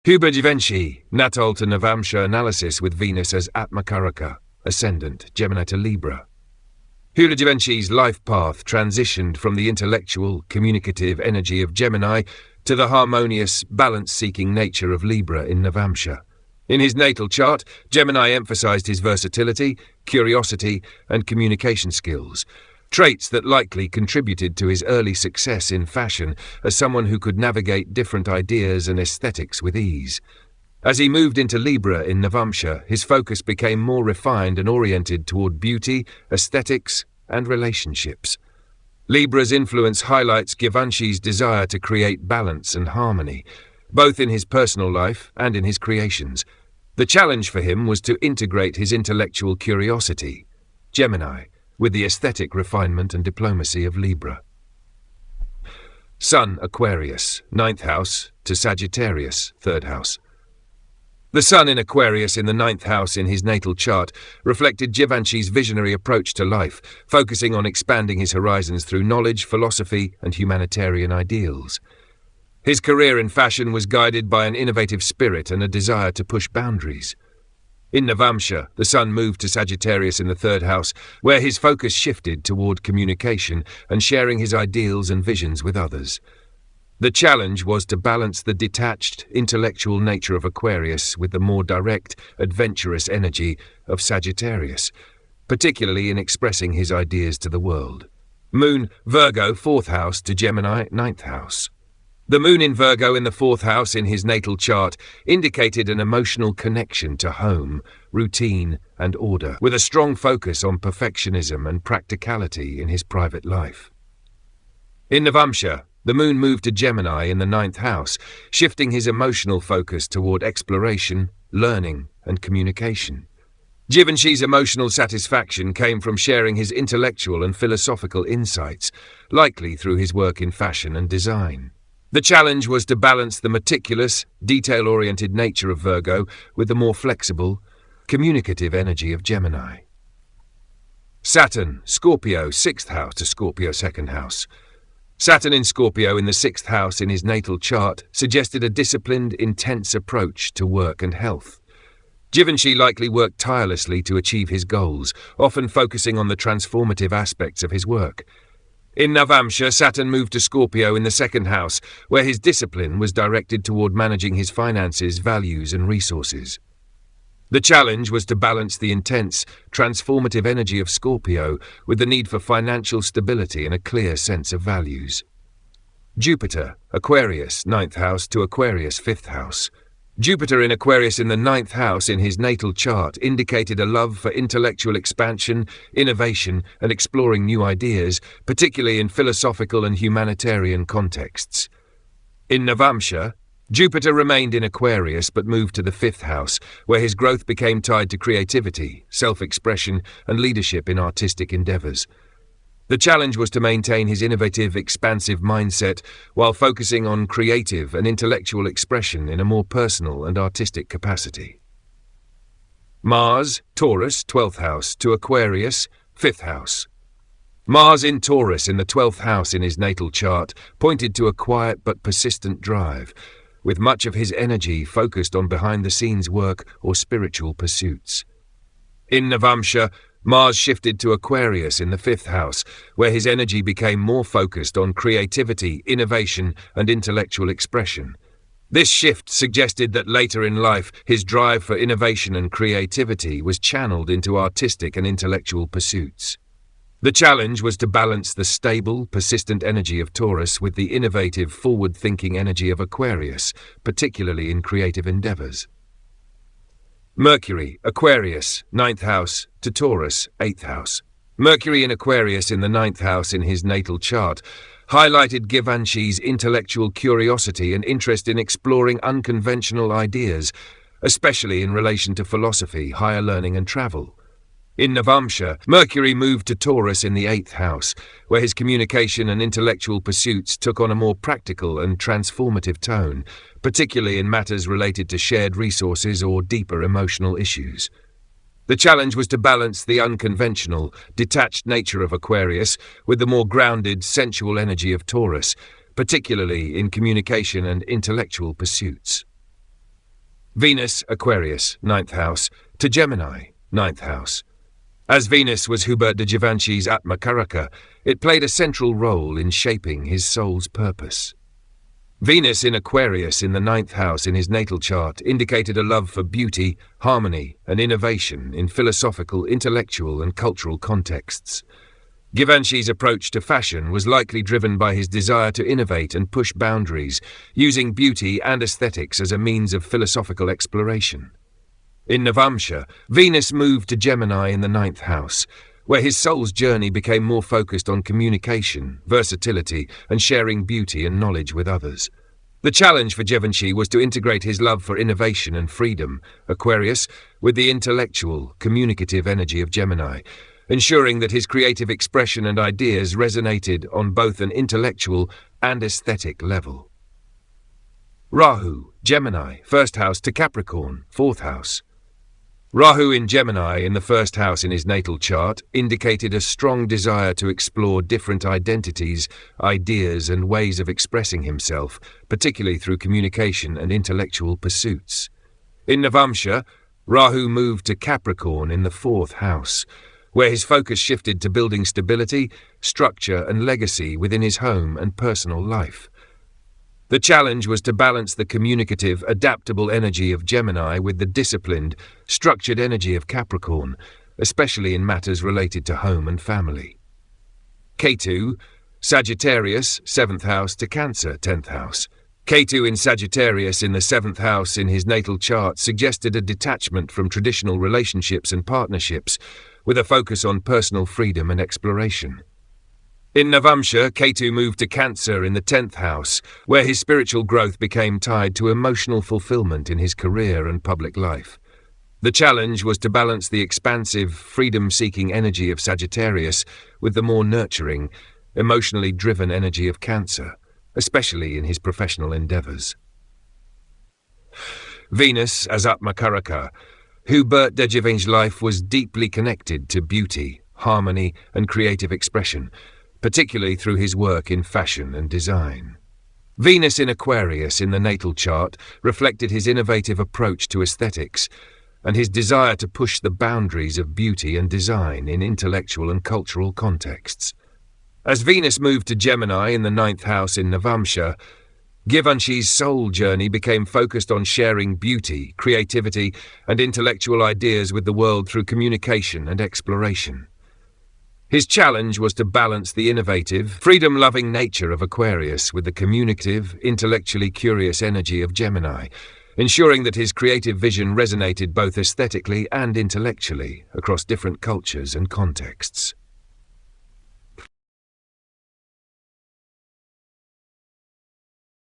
Givenchy, Natal to Navamsha analysis with Venus as Atmakaraka, Ascendant, Gemini to Libra. Givenchy's life path transitioned from the intellectual, communicative energy of Gemini to the harmonious, balance-seeking nature of Libra in Navamsha. In his natal chart, Gemini emphasized his versatility, curiosity, and communication skills, traits that likely contributed to his early success in fashion as someone who could navigate different ideas and aesthetics with ease. As he moved into Libra in Navamsha, his focus became more refined and oriented toward beauty, aesthetics, and relationships. Libra's influence highlights Givenchy's desire to create balance and harmony, both in his personal life and in his creations. The challenge for him was to integrate his intellectual curiosity, Gemini, with the aesthetic refinement and diplomacy of Libra. Sun, Aquarius, 9th house to Sagittarius, 3rd house. The Sun in Aquarius in the 9th house in his natal chart reflected Givenchy's visionary approach to life, focusing on expanding his horizons through knowledge, philosophy, and humanitarian ideals. His career in fashion was guided by an innovative spirit and a desire to push boundaries. In Navamsha, the Sun moved to Sagittarius in the 3rd house, where his focus shifted toward communication and sharing his ideals and visions with others. The challenge was to balance the detached, intellectual nature of Aquarius with the more direct, adventurous energy of Sagittarius, particularly in expressing his ideas to the world. Moon, Virgo, 4th house to Gemini, 9th house. The Moon in Virgo in the 4th house in his natal chart indicated an emotional connection to home, routine, and order, with a strong focus on perfectionism and practicality in his private life. In Navamsha, the Moon moved to Gemini in the 9th house, shifting his emotional focus toward exploration, learning, and communication. Givenchy's emotional satisfaction came from sharing his intellectual and philosophical insights, likely through his work in fashion and design. The challenge was to balance the meticulous, detail-oriented nature of Virgo with the more flexible, communicative energy of Gemini. Saturn, Scorpio, 6th house to Scorpio, 2nd house. Saturn in Scorpio in the 6th house in his natal chart suggested a disciplined, intense approach to work and health. Givenchy likely worked tirelessly to achieve his goals, often focusing on the transformative aspects of his work. In Navamsha, Saturn moved to Scorpio in the 2nd house, where his discipline was directed toward managing his finances, values, and resources. The challenge was to balance the intense, transformative energy of Scorpio with the need for financial stability and a clear sense of values. Jupiter, Aquarius, 9th house to Aquarius, 5th house. Jupiter in Aquarius in the 9th house in his natal chart indicated a love for intellectual expansion, innovation, and exploring new ideas, particularly in philosophical and humanitarian contexts. In Navamsha, Jupiter remained in Aquarius but moved to the 5th house, where his growth became tied to creativity, self-expression, and leadership in artistic endeavors. The challenge was to maintain his innovative, expansive mindset while focusing on creative and intellectual expression in a more personal and artistic capacity. Mars, Taurus, 12th house to Aquarius, 5th house. Mars in Taurus in the 12th house in his natal chart pointed to a quiet but persistent drive, with much of his energy focused on behind-the-scenes work or spiritual pursuits. In Navamsha, Mars shifted to Aquarius in the 5th house, where his energy became more focused on creativity, innovation, and intellectual expression. This shift suggested that later in life, his drive for innovation and creativity was channeled into artistic and intellectual pursuits. The challenge was to balance the stable, persistent energy of Taurus with the innovative, forward-thinking energy of Aquarius, particularly in creative endeavors. Mercury, Aquarius, 9th house to Taurus, 8th house. Mercury in Aquarius in the 9th house in his natal chart highlighted Givenchy's intellectual curiosity and interest in exploring unconventional ideas, especially in relation to philosophy, higher learning, and travel. In Navamsha, Mercury moved to Taurus in the 8th house, where his communication and intellectual pursuits took on a more practical and transformative tone, particularly in matters related to shared resources or deeper emotional issues. The challenge was to balance the unconventional, detached nature of Aquarius with the more grounded, sensual energy of Taurus, particularly in communication and intellectual pursuits. Venus, Aquarius, ninth house, to Gemini, ninth house. As Venus was Hubert de Givenchy's Atmakaraka, it played a central role in shaping his soul's purpose. Venus in Aquarius in the ninth house in his natal chart indicated a love for beauty, harmony, and innovation in philosophical, intellectual, and cultural contexts. Givenchy's approach to fashion was likely driven by his desire to innovate and push boundaries, using beauty and aesthetics as a means of philosophical exploration. In Navamsha, Venus moved to Gemini in the ninth house, where his soul's journey became more focused on communication, versatility, and sharing beauty and knowledge with others. The challenge for Givenchy was to integrate his love for innovation and freedom, Aquarius, with the intellectual, communicative energy of Gemini, ensuring that his creative expression and ideas resonated on both an intellectual and aesthetic level. Rahu, Gemini, first house to Capricorn, fourth house. Rahu in Gemini in the first house in his natal chart indicated a strong desire to explore different identities, ideas, and ways of expressing himself, particularly through communication and intellectual pursuits. In Navamsha, Rahu moved to Capricorn in the fourth house, where his focus shifted to building stability, structure, and legacy within his home and personal life. The challenge was to balance the communicative, adaptable energy of Gemini with the disciplined, structured energy of Capricorn, especially in matters related to home and family. Ketu, Sagittarius, 7th house to Cancer, 10th house. Ketu in Sagittarius in the 7th house in his natal chart suggested a detachment from traditional relationships and partnerships, with a focus on personal freedom and exploration. In Navamsha, Ketu moved to Cancer in the 10th house, where his spiritual growth became tied to emotional fulfillment in his career and public life. The challenge was to balance the expansive, freedom-seeking energy of Sagittarius with the more nurturing, emotionally driven energy of Cancer, especially in his professional endeavors. Venus as Atmakaraka. Hubert de Givenchy's life was deeply connected to beauty, harmony, and creative expression, particularly through his work in fashion and design. Venus in Aquarius in the natal chart reflected his innovative approach to aesthetics and his desire to push the boundaries of beauty and design in intellectual and cultural contexts. As Venus moved to Gemini in the 9th house in Navamsha, Givenchy's soul journey became focused on sharing beauty, creativity, and intellectual ideas with the world through communication and exploration. His challenge was to balance the innovative, freedom-loving nature of Aquarius with the communicative, intellectually curious energy of Gemini, ensuring that his creative vision resonated both aesthetically and intellectually across different cultures and contexts.